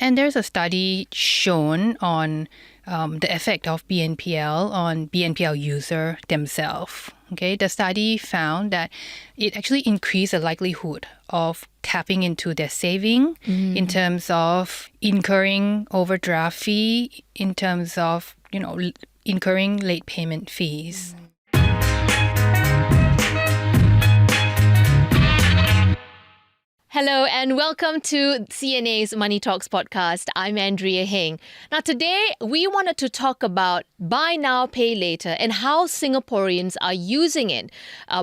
And there's a study shown on the effect of BNPL on BNPL user themselves. Okay, the study found that it actually increased the likelihood of tapping into their saving in terms of incurring overdraft fee, in terms of, incurring late payment fees. Hello and welcome to CNA's Money Talks podcast. I'm Andrea Heng. Now today we wanted to talk about buy now, pay later and how Singaporeans are using it.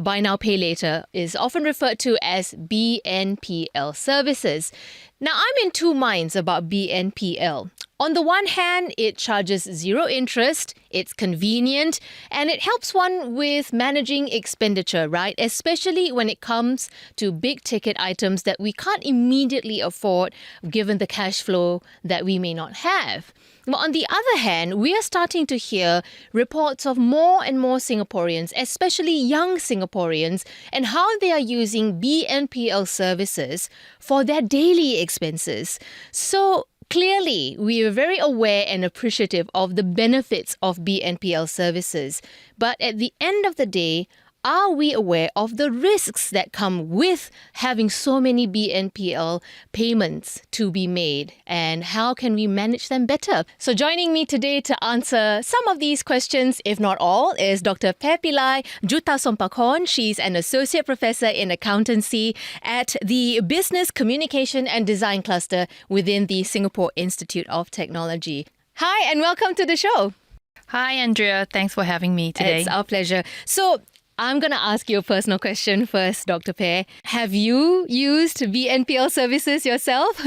Buy now, pay later is often referred to as BNPL services. Now I'm in two minds about BNPL. On the one hand, it charges zero interest, it's convenient, and it helps one with managing expenditure, right? Especially when it comes to big ticket items that we can't immediately afford given the cash flow that we may not have. But on the other hand, we are starting to hear reports of more and more Singaporeans, especially young Singaporeans, and how they are using BNPL services for their daily expenses. So clearly, we are very aware and appreciative of the benefits of BNPL services. But at the end of the day, are we aware of the risks that come with having so many BNPL payments to be made? And how can we manage them better? So joining me today to answer some of these questions, if not all, is Dr. Pearpilai Jutasompakorn. She's an associate professor in accountancy at the Business Communication and Design Cluster within the Singapore Institute of Technology. Hi, and welcome to the show. Hi, Andrea. Thanks for having me today. It's our pleasure. So I'm going to ask you a personal question first, Dr. Pear. Have you used BNPL services yourself?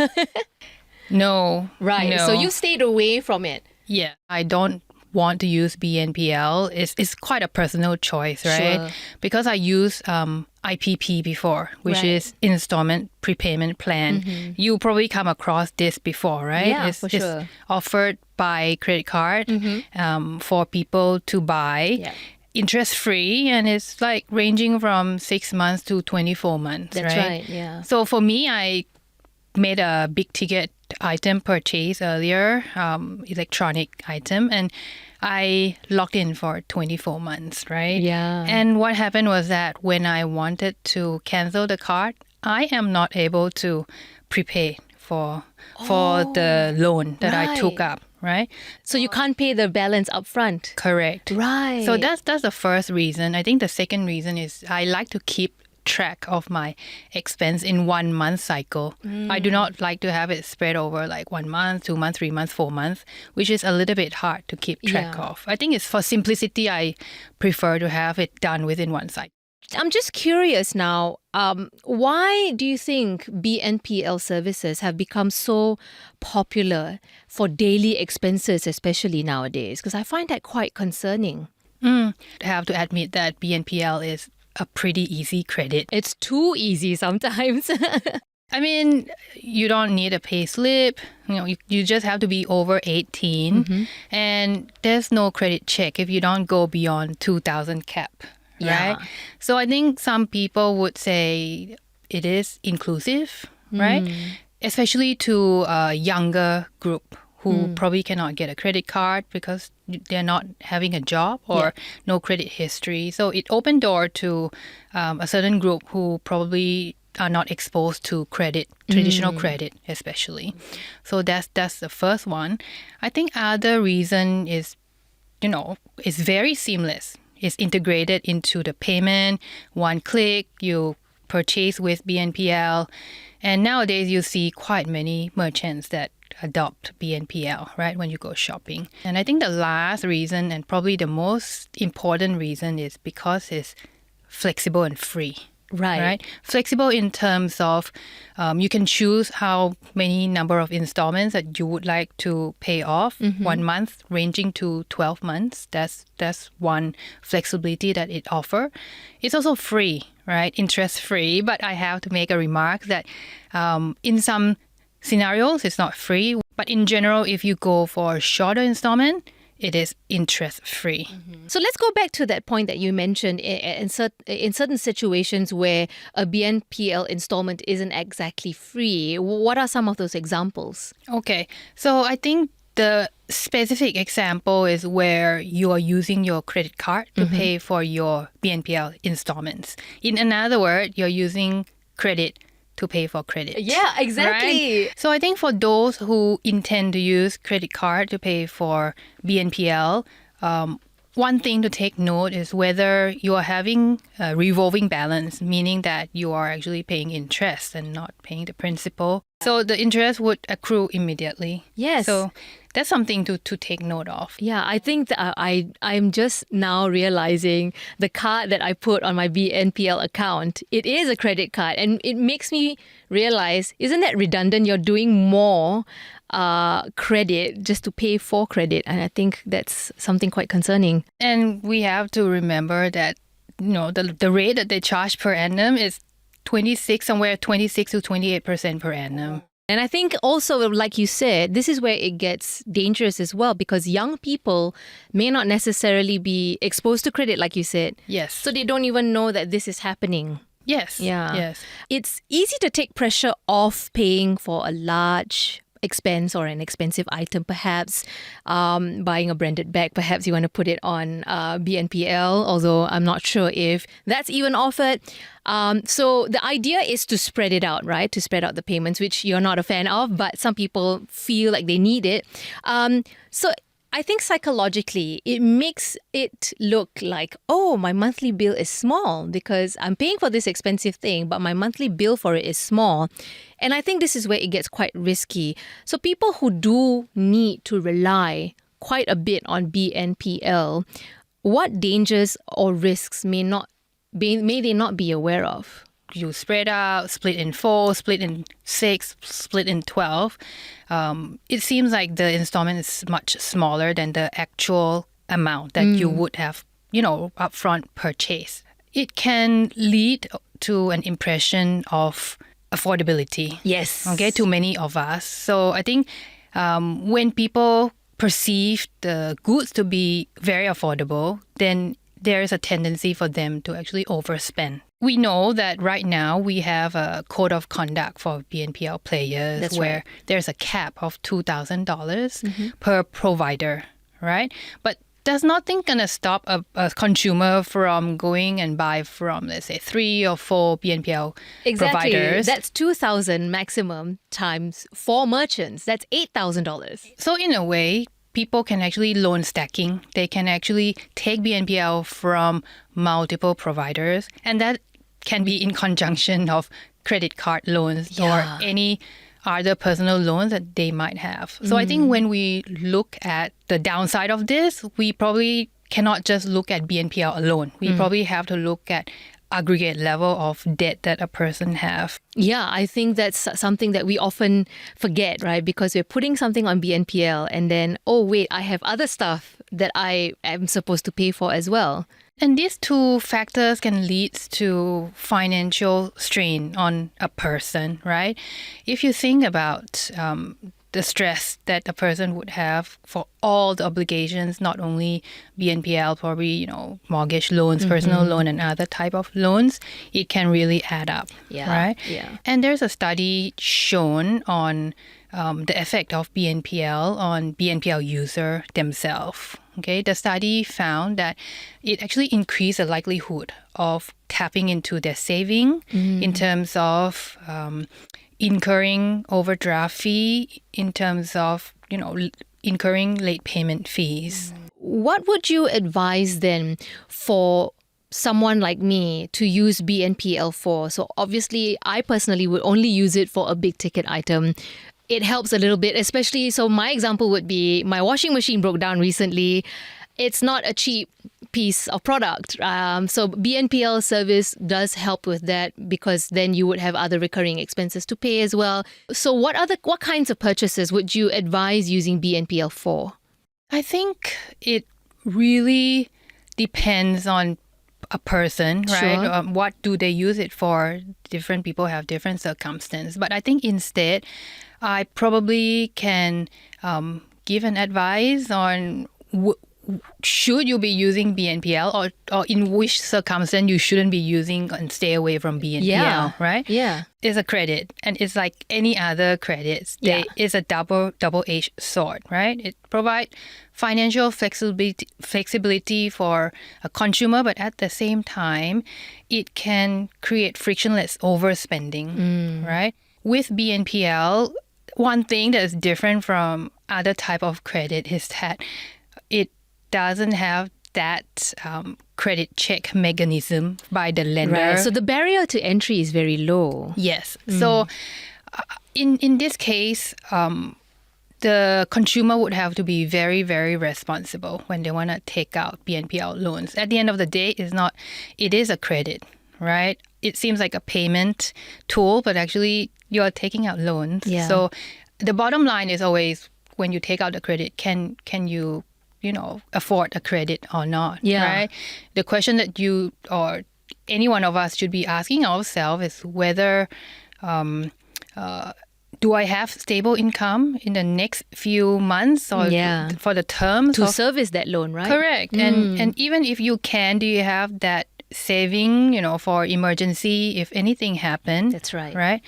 No. Right. No. So you stayed away from it. Yeah. I don't want to use BNPL. It's quite a personal choice, right? Sure. Because I used IPP before, which Right. is installment prepayment plan. You probably come across this before, right? Yeah, it's, for it's sure. offered by credit card for people to buy. Yeah. Interest-free, and it's like ranging from 6 months to 24 months, That's right, yeah. So for me, I made a big ticket item purchase earlier, electronic item, and I locked in for 24 months, right? Yeah. And what happened was that when I wanted to cancel the card, I am not able to prepay for the loan that I took right. up, right? So you can't pay the balance up front. Correct. Right. So that's the first reason. I think the second reason is I like to keep track of my expense in 1 month cycle. I do not like to have it spread over like 1 month, 2 months, 3 months, 4 months, which is a little bit hard to keep track Yeah. of. I think it's for simplicity, I prefer to have it done within one cycle. I'm just curious now, why do you think BNPL services have become so popular for daily expenses, especially nowadays? Because I find that quite concerning. I have to admit that BNPL is a pretty easy credit. It's too easy sometimes. I mean, you don't need a pay slip. You just have to be over 18. And there's no credit check if you don't go beyond 2,000 cap, Yeah. right? So I think some people would say it is inclusive, right? Especially to a younger group who probably cannot get a credit card because they're not having a job or no credit history. So it opened door to a certain group who probably are not exposed to credit, traditional credit especially. So that's the first one. I think other reason is, it's very seamless. It's integrated into the payment, one click, you purchase with BNPL. And nowadays you see quite many merchants that adopt BNPL, right, when you go shopping. And I think the last reason, and probably the most important reason, is because it's flexible and free. Right. Flexible in terms of you can choose how many number of installments that you would like to pay off 1 month, ranging to 12 months. That's one flexibility that it offers. It's also free, right? Interest free. But I have to make a remark that in some scenarios, it's not free. But in general, if you go for a shorter installment, it is interest-free. So let's go back to that point that you mentioned in certain situations where a BNPL installment isn't exactly free. What are some of those examples? Okay, so I think the specific example is where you are using your credit card to pay for your BNPL installments. In other words, you're using credit to pay for credit. Yeah, exactly. Right? So I think for those who intend to use credit card to pay for BNPL, one thing to take note is whether you are having a revolving balance, meaning that you are actually paying interest and not paying the principal. So the interest would accrue immediately. Yes. So that's something to take note of. Yeah, I think that I'm just now realizing the card that I put on my BNPL account, it is a credit card. And it makes me realize, isn't that redundant? You're doing more credit just to pay for credit. And I think that's something quite concerning. And we have to remember that, the rate that they charge per annum is 26 to 28% per annum. And I think also, like you said, this is where it gets dangerous as well, because young people may not necessarily be exposed to credit, like you said. Yes. So they don't even know that this is happening. Yes. Yeah. Yes. It's easy to take pressure off paying for a large expense or an expensive item, perhaps buying a branded bag. Perhaps you want to put it on BNPL, although I'm not sure if that's even offered. So the idea is to spread it out, right? To spread out the payments, which you're not a fan of, but some people feel like they need it. So I think psychologically, it makes it look like, oh, my monthly bill is small because I'm paying for this expensive thing, but my monthly bill for it is small. And I think this is where it gets quite risky. So people who do need to rely quite a bit on BNPL, what dangers or risks may they not be aware of? You spread out, split in 4, split in 6, split in 12. It seems like the installment is much smaller than the actual amount that you would have, upfront purchase. It can lead to an impression of affordability. Yes. Okay, to many of us. So I think when people perceive the goods to be very affordable, then there is a tendency for them to actually overspend. We know that right now we have a code of conduct for BNPL players. That's where right. there's a cap of $2,000 per provider, right? But that's nothing going to stop a consumer from going and buy from, let's say, 3 or 4 BNPL providers. That's 2,000 maximum times 4 merchants. That's $8,000. So in a way, people can actually loan stacking. They can actually take BNPL from multiple providers, and that can be in conjunction of credit card loans or any other personal loans that they might have. So I think when we look at the downside of this, we probably cannot just look at BNPL alone. We probably have to look at aggregate level of debt that a person have. Yeah, I think that's something that we often forget, right? Because we're putting something on BNPL and then, oh, wait, I have other stuff that I am supposed to pay for as well. And these two factors can lead to financial strain on a person, right? If you think about the stress that a person would have for all the obligations, not only BNPL, probably, mortgage loans, personal loan, and other type of loans, it can really add up, right? Yeah. And there's a study shown on the effect of BNPL on BNPL user themselves. Okay, the study found that it actually increased the likelihood of tapping into their saving in terms of incurring overdraft fee, in terms of, incurring late payment fees. What would you advise then for someone like me to use BNPL for? So obviously, I personally would only use it for a big ticket item. It helps a little bit, especially, so my example would be my washing machine broke down recently. It's not a cheap piece of product. So BNPL service does help with that because then you would have other recurring expenses to pay as well. So what kinds of purchases would you advise using BNPL for? I think it really depends on a person, right? Sure. What do they use it for? Different people have different circumstances. But I think instead, I probably can give an advice on should you be using BNPL, or in which circumstance you shouldn't be using and stay away from BNPL, right? Yeah. It's a credit, and it's like any other credits. It's a double-edged sword, right? It provides financial flexibility for a consumer, but at the same time, it can create frictionless overspending, right? With BNPL, one thing that is different from other type of credit is that it doesn't have that credit check mechanism by the lender. Right. So the barrier to entry is very low. Yes. So in this case, the consumer would have to be very, very responsible when they want to take out BNPL loans. At the end of the day, it is a credit, right? It seems like a payment tool, but actually you're taking out loans. Yeah. So the bottom line is always, when you take out the credit, can you afford a credit or not, right? The question that you or any one of us should be asking ourselves is whether do I have stable income in the next few months or for the terms to service that loan, right? Correct. And even if you can, do you have that saving, for emergency if anything happens? That's right. Right?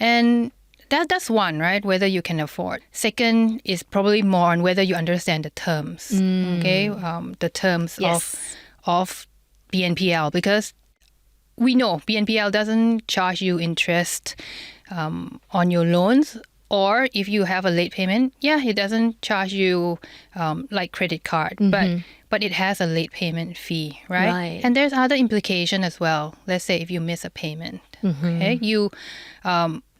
And that's one, right? Whether you can afford. Second is probably more on whether you understand the terms, okay? The terms of BNPL, because we know BNPL doesn't charge you interest on your loans, or if you have a late payment, it doesn't charge you like credit card, but it has a late payment fee, right? And there's other implication as well. Let's say if you miss a payment, okay,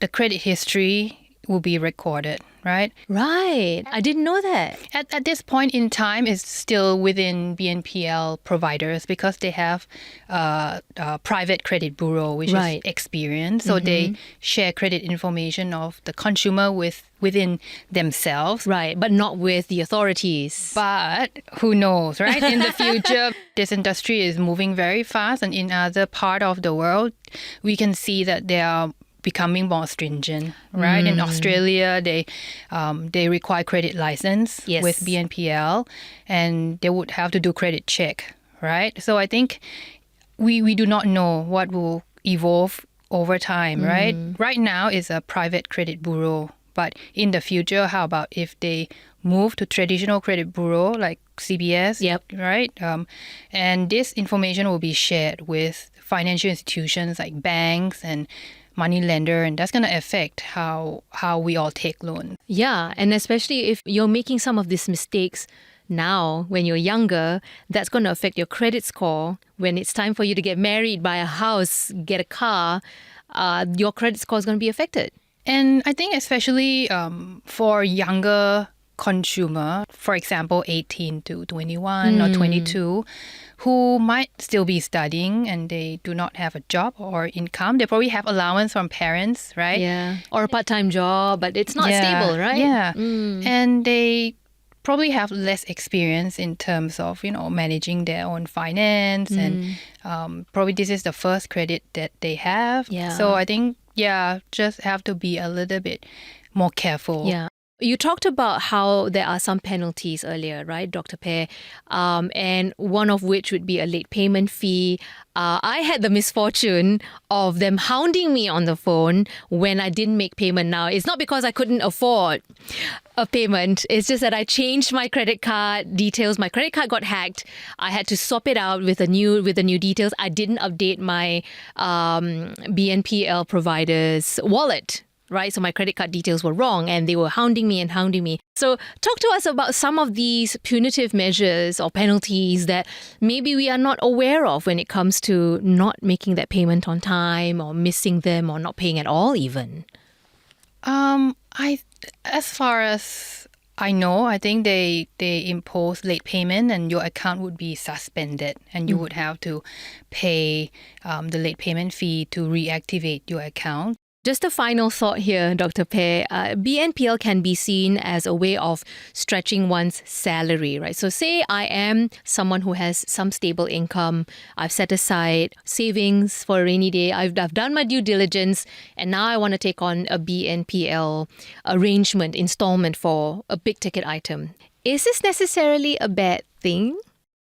the credit history will be recorded, right? Right. I didn't know that. At this point in time, it's still within BNPL providers because they have a private credit bureau, which is experienced. So they share credit information of the consumer within themselves. Right, but not with the authorities. But who knows, right? In the future, this industry is moving very fast. And in other part of the world, we can see that they are becoming more stringent, right? In Australia, they require credit license with BNPL, and they would have to do credit check, right? So I think we do not know what will evolve over time, right? Right now it's a private credit bureau, but in the future, how about if they move to traditional credit bureau like CBS, right? And this information will be shared with financial institutions like banks and money lender, and that's going to affect how we all take loans. Yeah, and especially if you're making some of these mistakes now when you're younger, that's going to affect your credit score. When it's time for you to get married, buy a house, get a car, your credit score is going to be affected. And I think especially for younger consumer, for example, 18 to 21 or 22, who might still be studying and they do not have a job or income. They probably have allowance from parents, right? Yeah. Or a part-time job, but it's not stable, right? Yeah. And they probably have less experience in terms of, managing their own finance. And probably this is the first credit that they have. Yeah. So I think, just have to be a little bit more careful. Yeah. You talked about how there are some penalties earlier, right, Dr. Pear? And one of which would be a late payment fee. I had the misfortune of them hounding me on the phone when I didn't make payment. Now, it's not because I couldn't afford a payment. It's just that I changed my credit card details. My credit card got hacked. I had to swap it out with the new details. I didn't update my BNPL provider's wallet. Right, so my credit card details were wrong and they were hounding me. So talk to us about some of these punitive measures or penalties that maybe we are not aware of when it comes to not making that payment on time or missing them or not paying at all even. As far as I know, I think they impose late payment and your account would be suspended and you would have to pay the late payment fee to reactivate your account. Just a final thought here, Dr. Pear. BNPL can be seen as a way of stretching one's salary, right? So say I am someone who has some stable income. I've set aside savings for a rainy day. I've done my due diligence, and now I want to take on a BNPL arrangement, installment for a big ticket item. Is this necessarily a bad thing?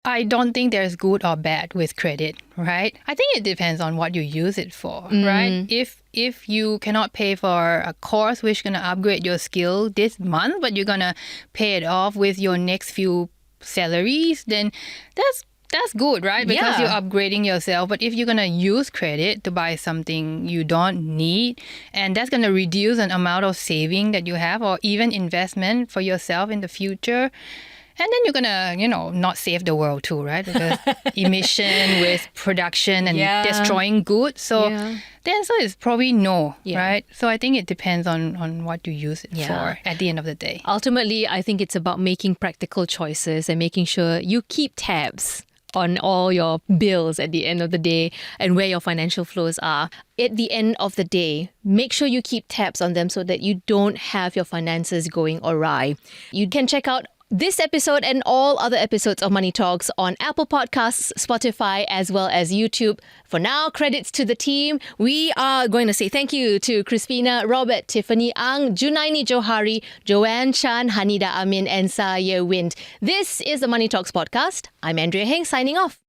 I don't think there's good or bad with credit, right? I think it depends on what you use it for, right? If you cannot pay for a course which is going to upgrade your skill this month, but you're going to pay it off with your next few salaries, then that's good, right? Because you're upgrading yourself. But if you're going to use credit to buy something you don't need, and that's going to reduce an amount of saving that you have or even investment for yourself in the future, and then you're going to, not save the world too, right? Because emission with production and destroying goods. So the answer is probably no, right? So I think it depends on what you use it for at the end of the day. Ultimately, I think it's about making practical choices and making sure you keep tabs on all your bills at the end of the day and where your financial flows are. At the end of the day, make sure you keep tabs on them so that you don't have your finances going awry. You can check out this episode and all other episodes of Money Talks on Apple Podcasts, Spotify, as well as YouTube. For now, credits to the team. We are going to say thank you to Crispina, Robert, Tiffany Ang, Junaini Johari, Joanne Chan, Hanida Amin, and Saya Wind. This is the Money Talks podcast. I'm Andrea Heng signing off.